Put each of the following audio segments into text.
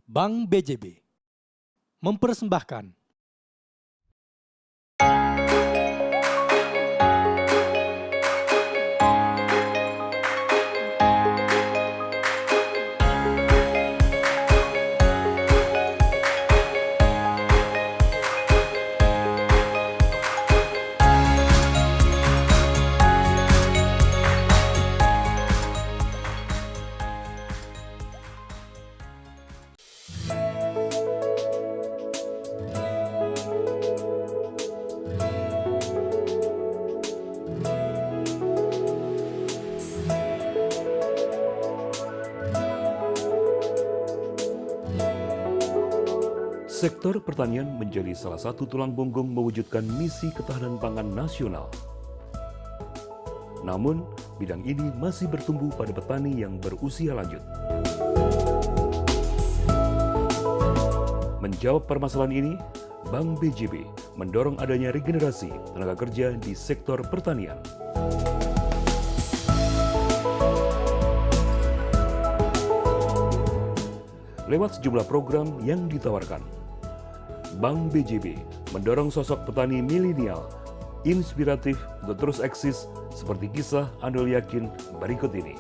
Bank BJB mempersembahkan Sektor pertanian menjadi salah satu tulang punggung mewujudkan misi ketahanan pangan nasional. Namun, bidang ini masih bertumbuh pada petani yang berusia lanjut. Menjawab permasalahan ini, Bank BJB mendorong adanya regenerasi tenaga kerja di sektor pertanian. Lewat sejumlah program yang ditawarkan, Bank BJB mendorong sosok petani milenial inspiratif untuk terus eksis seperti kisah Ainul Yakin berikut ini.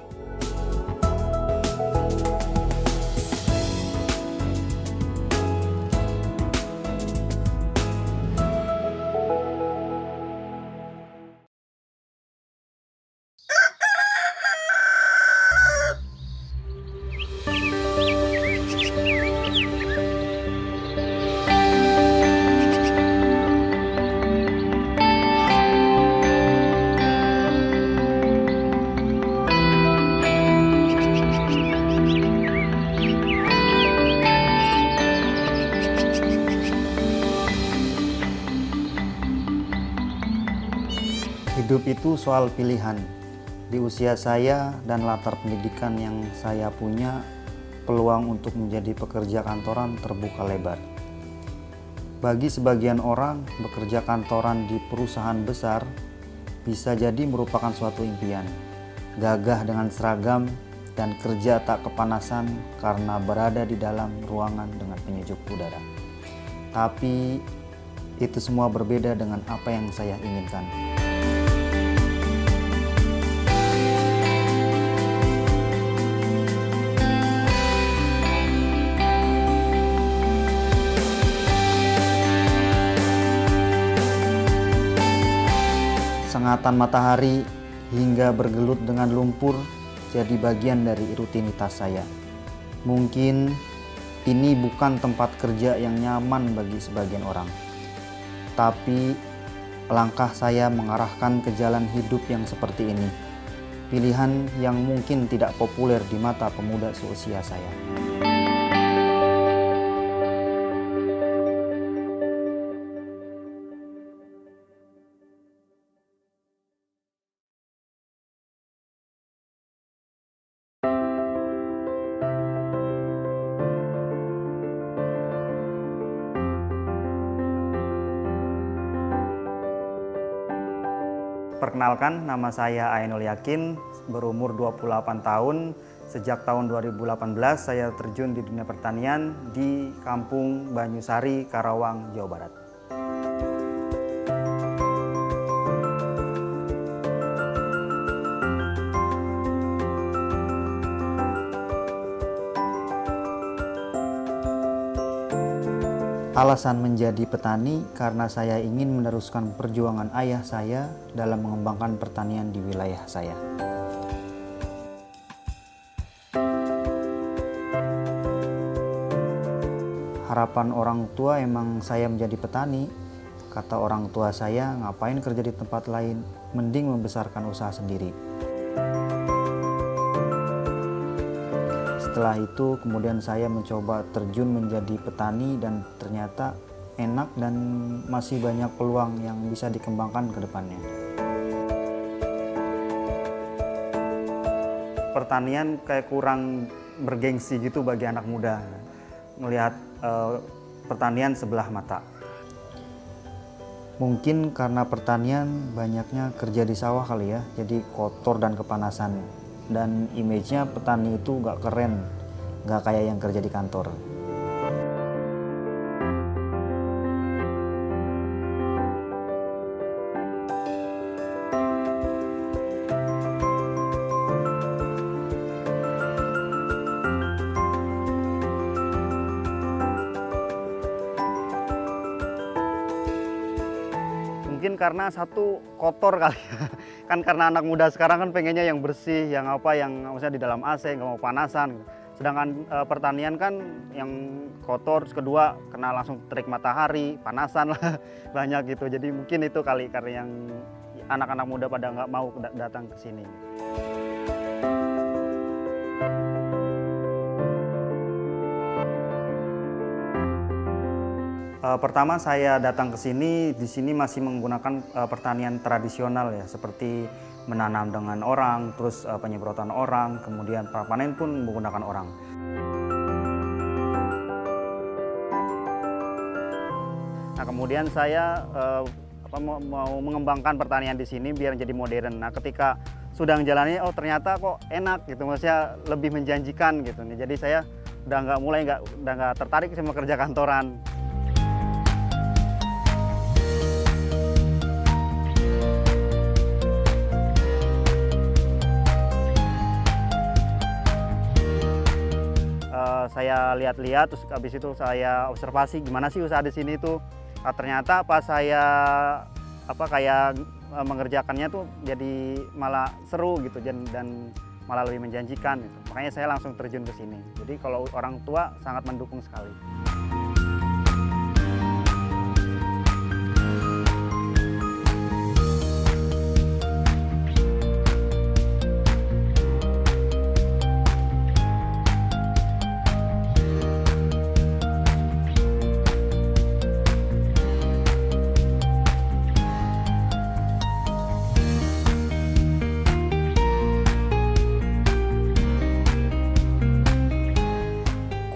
Hidup itu soal pilihan. Di usia saya dan latar pendidikan yang saya punya, peluang untuk menjadi pekerja kantoran terbuka lebar. Bagi sebagian orang, bekerja kantoran di perusahaan besar bisa jadi merupakan suatu impian. Gagah dengan seragam dan kerja tak kepanasan karena berada di dalam ruangan dengan penyejuk udara. Tapi itu semua berbeda dengan apa yang saya inginkan. Sengatan matahari hingga bergelut dengan lumpur jadi bagian dari rutinitas saya. Mungkin ini bukan tempat kerja yang nyaman bagi sebagian orang, tapi langkah saya mengarahkan ke jalan hidup yang seperti ini. Pilihan yang mungkin tidak populer di mata pemuda seusia saya. Perkenalkan, nama saya Ainul Yakin, berumur 28 tahun. Sejak tahun 2018 saya terjun di dunia pertanian di Kampung Banyusari, Karawang, Jawa Barat. Alasan menjadi petani karena saya ingin meneruskan perjuangan ayah saya dalam mengembangkan pertanian di wilayah saya. Harapan orang tua emang saya menjadi petani. Kata orang tua saya, ngapain kerja di tempat lain, mending membesarkan usaha sendiri. Setelah itu kemudian saya mencoba terjun menjadi petani dan ternyata enak dan masih banyak peluang yang bisa dikembangkan ke depannya. Pertanian kayak kurang bergengsi gitu bagi anak muda, melihat pertanian sebelah mata. Mungkin karena pertanian banyaknya kerja di sawah kali ya, jadi kotor dan kepanasan. Dan image-nya petani itu gak keren, gak kayak yang kerja di kantor. karena satu kotor kali ya. Kan karena anak muda sekarang kan pengennya yang bersih, yang apa, yang maksudnya di dalam AC, nggak mau panasan. Sedangkan pertanian kan yang kotor, terus kedua kena langsung terik matahari, panasan lah banyak gitu. Jadi mungkin itu kali karena yang anak-anak muda pada nggak mau datang ke sini. Pertama saya datang ke sini, di sini masih menggunakan pertanian tradisional ya, seperti menanam dengan orang, terus penyemprotan orang, kemudian panen pun menggunakan orang. Nah, kemudian saya mau mengembangkan pertanian di sini biar jadi modern. Nah, ketika sudah menjalani, oh ternyata kok enak gitu, maksudnya lebih menjanjikan gitu. Jadi saya udah nggak tertarik sama kerja kantoran. Saya lihat-lihat, terus habis itu saya observasi gimana sih usaha di sini tuh. Ternyata pas saya mengerjakannya tuh jadi malah seru gitu dan malah lebih menjanjikan gitu. Makanya saya langsung terjun ke sini. Jadi kalau orang tua sangat mendukung sekali.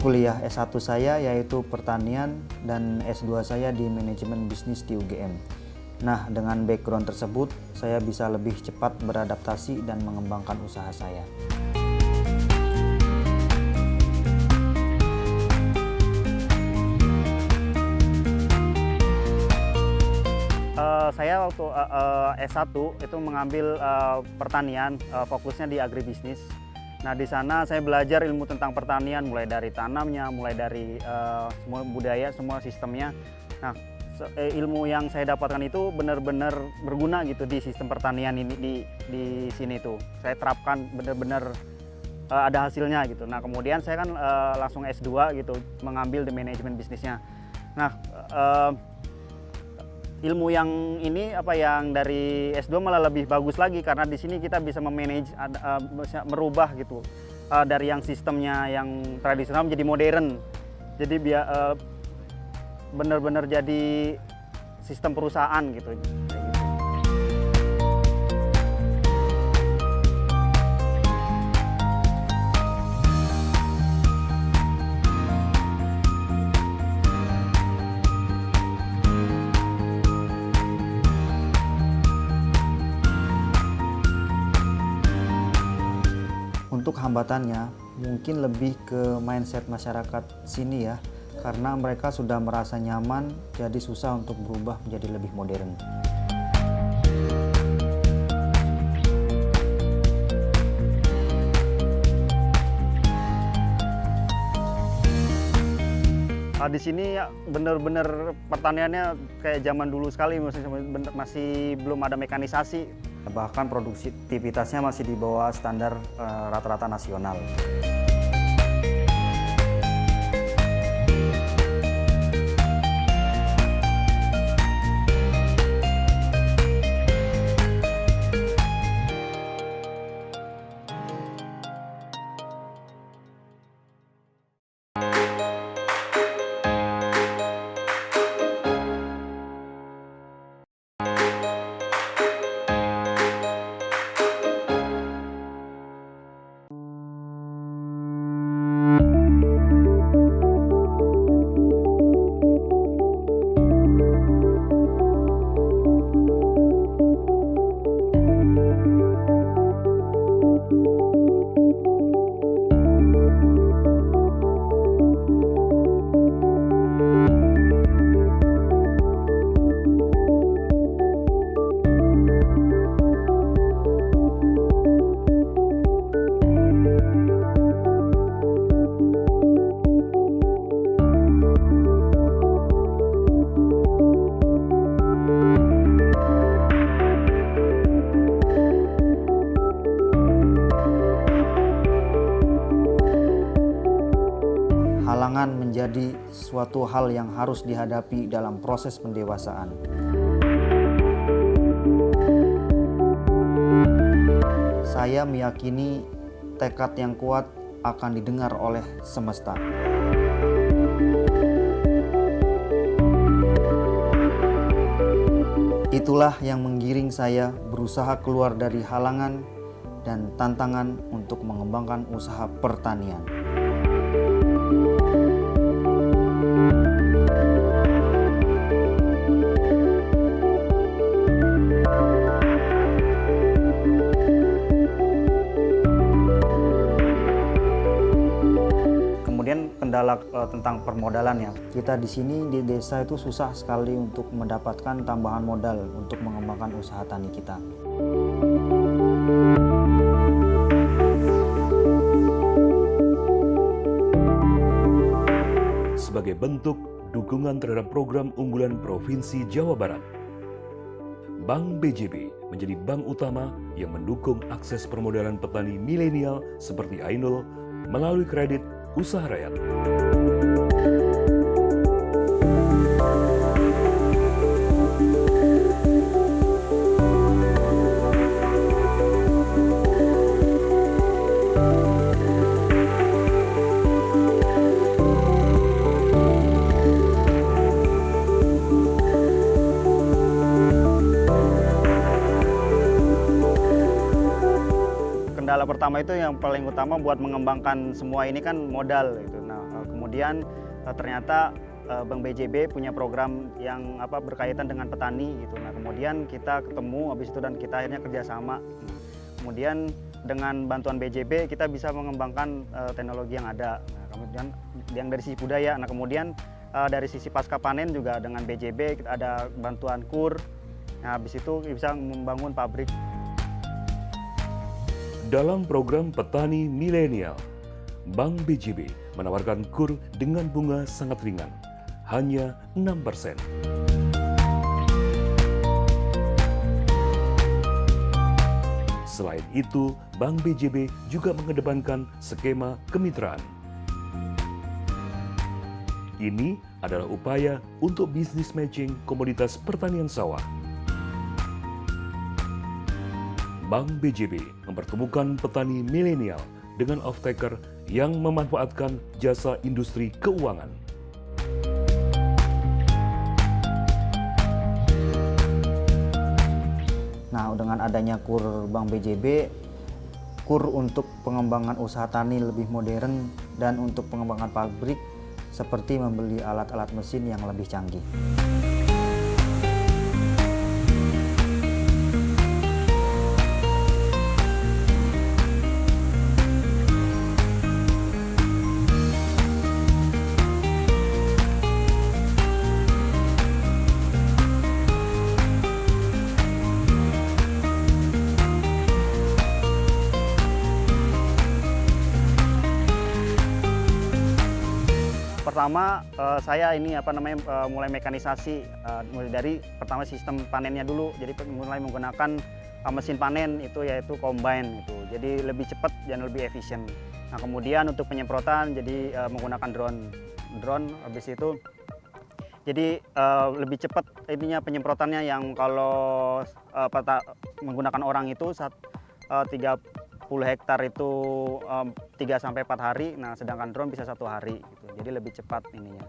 Kuliah S1 saya yaitu pertanian dan S2 saya di manajemen bisnis di UGM. Nah, dengan background tersebut, saya bisa lebih cepat beradaptasi dan mengembangkan usaha saya. Saya waktu S1 itu mengambil pertanian, fokusnya di agribisnis. Nah, di sana saya belajar ilmu tentang pertanian, mulai dari tanamnya, mulai dari semua budaya, semua sistemnya. Nah, ilmu yang saya dapatkan itu benar-benar berguna gitu di sistem pertanian ini di sini tuh. Saya terapkan benar-benar ada hasilnya gitu. Nah, kemudian saya kan langsung S2 gitu, mengambil di manajemen bisnisnya. Nah, ilmu yang ini yang dari S2 malah lebih bagus lagi karena di sini kita bisa memanage, bisa merubah gitu dari yang sistemnya yang tradisional menjadi modern. Jadi biar benar-benar jadi sistem perusahaan gitu. Untuk hambatannya mungkin lebih ke mindset masyarakat sini ya, karena mereka sudah merasa nyaman, jadi susah untuk berubah menjadi lebih modern. Di sini benar-benar pertaniannya kayak zaman dulu sekali, masih belum ada mekanisasi. Bahkan produktivitasnya masih di bawah standar rata-rata nasional. halangan menjadi suatu hal yang harus dihadapi dalam proses pendewasaan. Saya meyakini tekad yang kuat akan didengar oleh semesta. Itulah yang menggiring saya berusaha keluar dari halangan dan tantangan untuk mengembangkan usaha pertanian. Kemudian kendala tentang permodalan ya. Kita di sini di desa itu susah sekali untuk mendapatkan tambahan modal untuk mengembangkan usaha tani kita. Sebagai bentuk dukungan terhadap program unggulan Provinsi Jawa Barat, Bank BJB menjadi bank utama yang mendukung akses permodalan petani milenial seperti Ainul melalui kredit usaha rakyat. Kendala pertama itu yang paling utama buat mengembangkan semua ini kan modal gitu. Nah, kemudian ternyata Bank BJB punya program yang berkaitan dengan petani gitu. Nah, kemudian kita ketemu habis itu dan kita akhirnya kerjasama. Kemudian dengan bantuan BJB kita bisa mengembangkan teknologi yang ada. Nah, kemudian yang dari sisi budaya. Nah, kemudian dari sisi pasca panen juga dengan BJB kita ada bantuan KUR. Nah, habis itu bisa membangun pabrik. Dalam program Petani Milenial, Bank BJB menawarkan KUR dengan bunga sangat ringan, hanya 6%. Selain itu, Bank BJB juga mengedepankan skema kemitraan. Ini adalah upaya untuk bisnis matching komoditas pertanian sawah. Bank BJB mempertemukan petani milenial dengan off-taker yang memanfaatkan jasa industri keuangan. Nah, dengan adanya KUR Bank BJB, KUR untuk pengembangan usaha tani lebih modern dan untuk pengembangan pabrik seperti membeli alat-alat mesin yang lebih canggih. Pertama saya ini mulai mekanisasi mulai dari pertama sistem panennya dulu. Jadi mulai menggunakan mesin panen itu yaitu combine itu. Jadi lebih cepat dan lebih efisien. Nah, kemudian untuk penyemprotan jadi menggunakan drone habis itu jadi lebih cepat ininya penyemprotannya yang kalau menggunakan orang itu 30 hektar itu 3-4 hari, nah sedangkan drone bisa 1 hari gitu. Jadi lebih cepat ininya.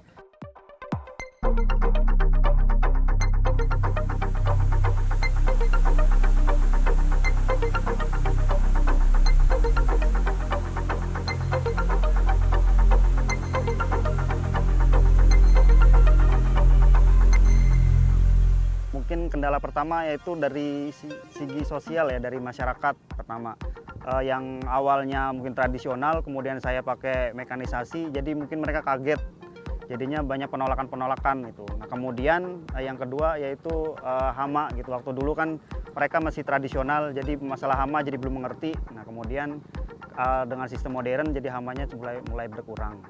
Mungkin kendala pertama yaitu dari segi sosial ya, dari masyarakat pertama. Yang awalnya mungkin tradisional, kemudian saya pakai mekanisasi, jadi mungkin mereka kaget. Jadinya banyak penolakan gitu. Nah, kemudian yang kedua yaitu hama gitu. Waktu dulu kan mereka masih tradisional, jadi masalah hama jadi belum mengerti. Nah, kemudian dengan sistem modern jadi hamanya mulai berkurang.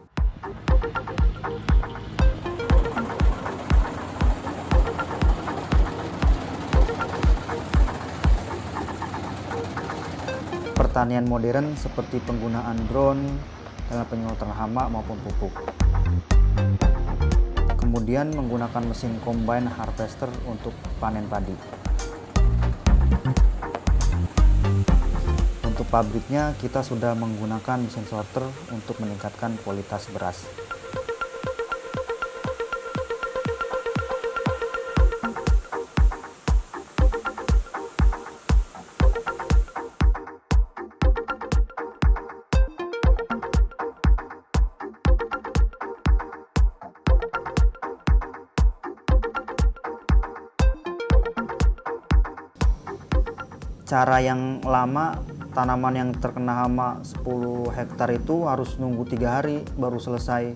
Pertanian modern seperti penggunaan drone, dalam penyemprotan hama maupun pupuk. Kemudian menggunakan mesin combine harvester untuk panen padi. Untuk pabriknya kita sudah menggunakan mesin sorter untuk meningkatkan kualitas beras. Cara yang lama, tanaman yang terkena hama 10 hektar itu harus nunggu 3 hari baru selesai.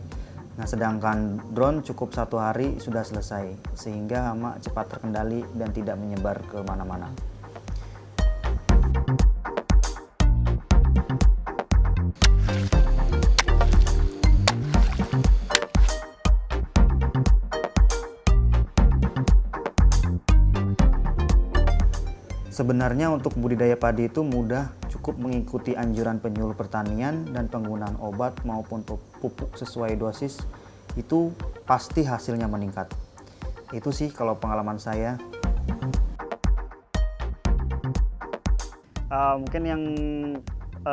Nah, sedangkan drone cukup 1 hari sudah selesai, sehingga hama cepat terkendali dan tidak menyebar ke mana-mana. Sebenarnya untuk budidaya padi itu mudah, cukup mengikuti anjuran penyuluh pertanian dan penggunaan obat maupun pupuk sesuai dosis, itu pasti hasilnya meningkat. Itu sih kalau pengalaman saya. Mungkin yang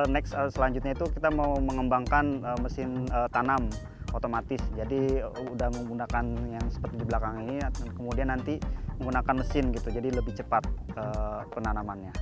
next selanjutnya itu kita mau mengembangkan mesin tanam otomatis. Jadi udah menggunakan yang seperti di belakang ini, kemudian nanti menggunakan mesin gitu, jadi lebih cepat penanamannya.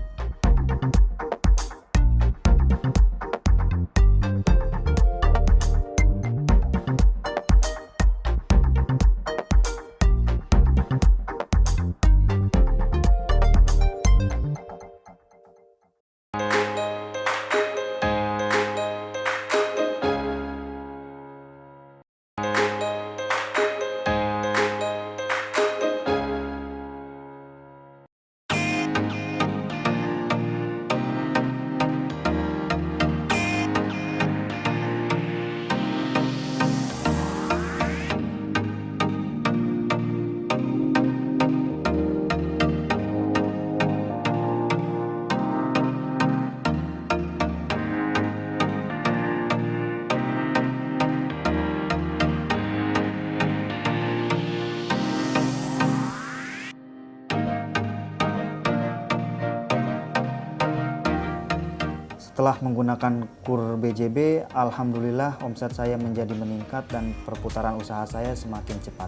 Setelah menggunakan kur BJB, alhamdulillah omset saya menjadi meningkat dan perputaran usaha saya semakin cepat.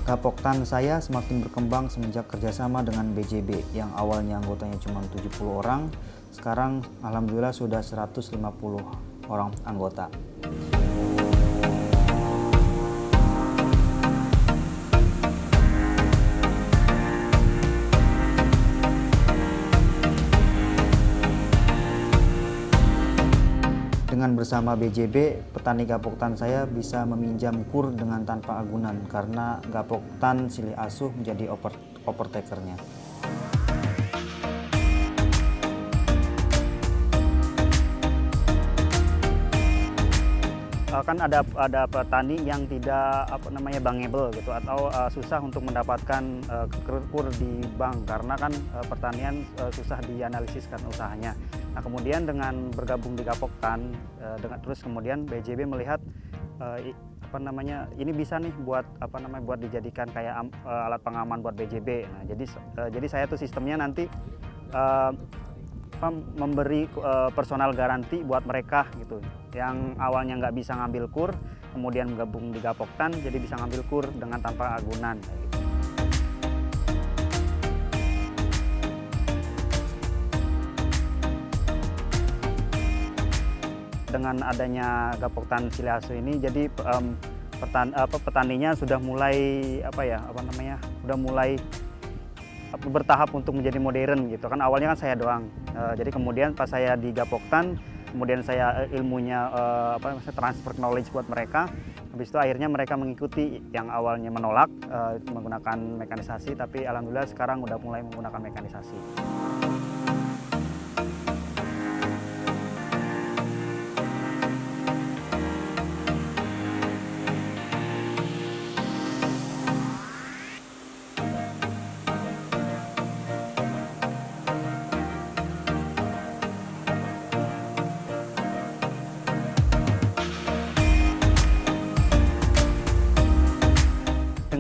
Gapoktan saya semakin berkembang semenjak kerjasama dengan BJB yang awalnya anggotanya cuma 70 orang, sekarang alhamdulillah sudah 150 orang anggota. Dengan bersama BJB, petani Gapoktan saya bisa meminjam kur dengan tanpa agunan karena Gapoktan silih asuh menjadi overtakernya. Kan ada petani yang tidak bankable gitu atau susah untuk mendapatkan kur di bank karena kan pertanian susah dianalisiskan usahanya. Nah, kemudian dengan bergabung di Gapoktan terus kemudian BJB melihat ini bisa nih buat buat dijadikan kayak alat pengaman buat BJB. Nah, jadi saya tuh sistemnya nanti memberi personal garansi buat mereka gitu yang awalnya nggak bisa ngambil kur kemudian gabung di Gapoktan jadi bisa ngambil kur dengan tanpa agunan gitu. Dengan adanya Gapoktan silih asuh ini jadi petaninya sudah mulai udah mulai bertahap untuk menjadi modern gitu kan. Awalnya kan saya doang, jadi kemudian pas saya di Gapoktan kemudian saya ilmunya transfer knowledge buat mereka. Habis itu akhirnya mereka mengikuti yang awalnya menolak menggunakan mekanisasi, tapi alhamdulillah sekarang udah mulai menggunakan mekanisasi.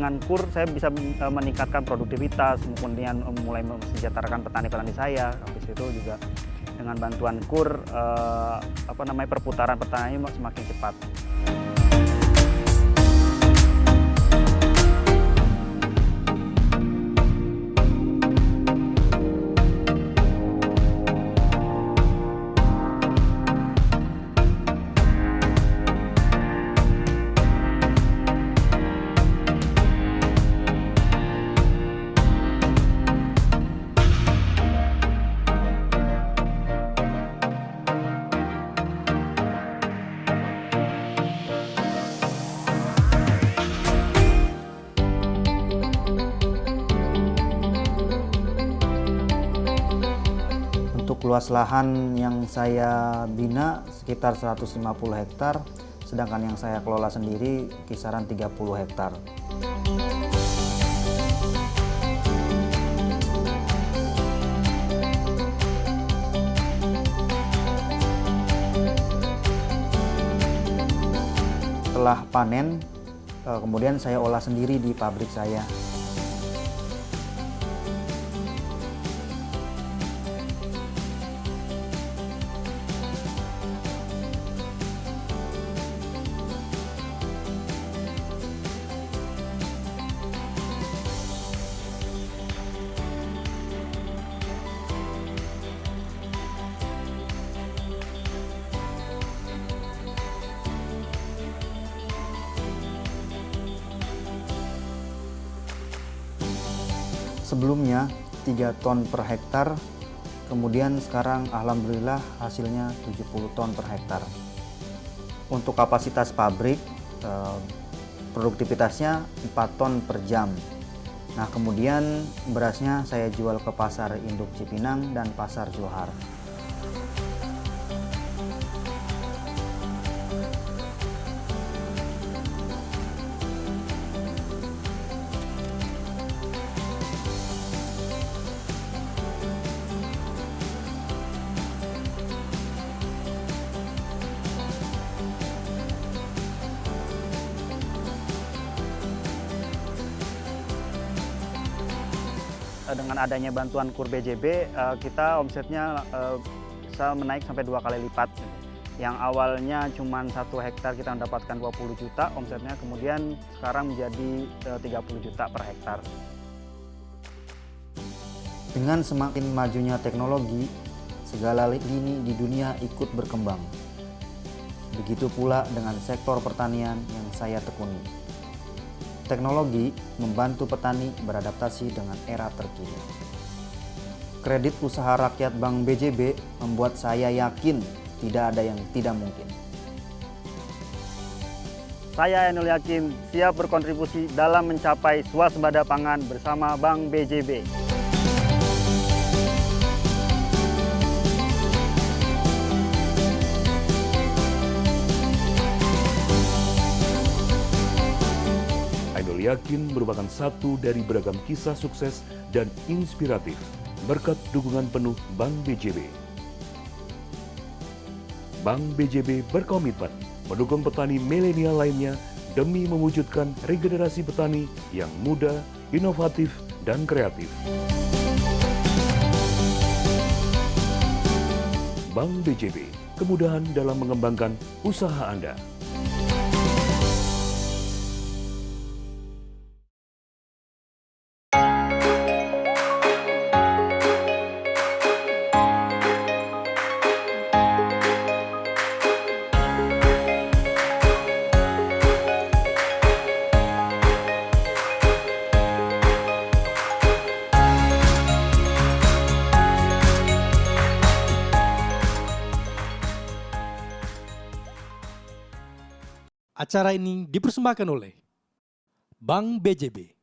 dengan KUR saya bisa meningkatkan produktivitas, kemudian mulai mensejahterakan petani-petani saya. Habis itu juga dengan bantuan KUR perputaran pertaniannya semakin cepat. Untuk luas lahan yang saya bina sekitar 150 hektar, sedangkan yang saya kelola sendiri kisaran 30 hektar. Setelah panen, kemudian saya olah sendiri di pabrik saya. Sebelumnya 3 ton per hektar, kemudian sekarang alhamdulillah hasilnya 70 ton per hektar. Untuk kapasitas pabrik, produktivitasnya 4 ton per jam. Nah, kemudian berasnya saya jual ke pasar induk Cipinang dan pasar Johar. Dengan adanya bantuan KUR BJB, kita omsetnya bisa menaik sampai 2 kali lipat. Yang awalnya cuma 1 hektar kita mendapatkan 20 juta omsetnya, kemudian sekarang menjadi 30 juta per hektar. Dengan semakin majunya teknologi, segala lini di dunia ikut berkembang. Begitu pula dengan sektor pertanian yang saya tekuni. Teknologi membantu petani beradaptasi dengan era terkini. Kredit usaha rakyat Bank BJB membuat saya yakin tidak ada yang tidak mungkin. Saya Ainul Yakin siap berkontribusi dalam mencapai swasembada pangan bersama Bank BJB. Ainul Yakin merupakan satu dari beragam kisah sukses dan inspiratif berkat dukungan penuh Bank BJB. Bank BJB berkomitmen mendukung petani milenial lainnya demi mewujudkan regenerasi petani yang muda, inovatif, dan kreatif. Bank BJB, kemudahan dalam mengembangkan usaha Anda. Acara ini dipersembahkan oleh Bank BJB.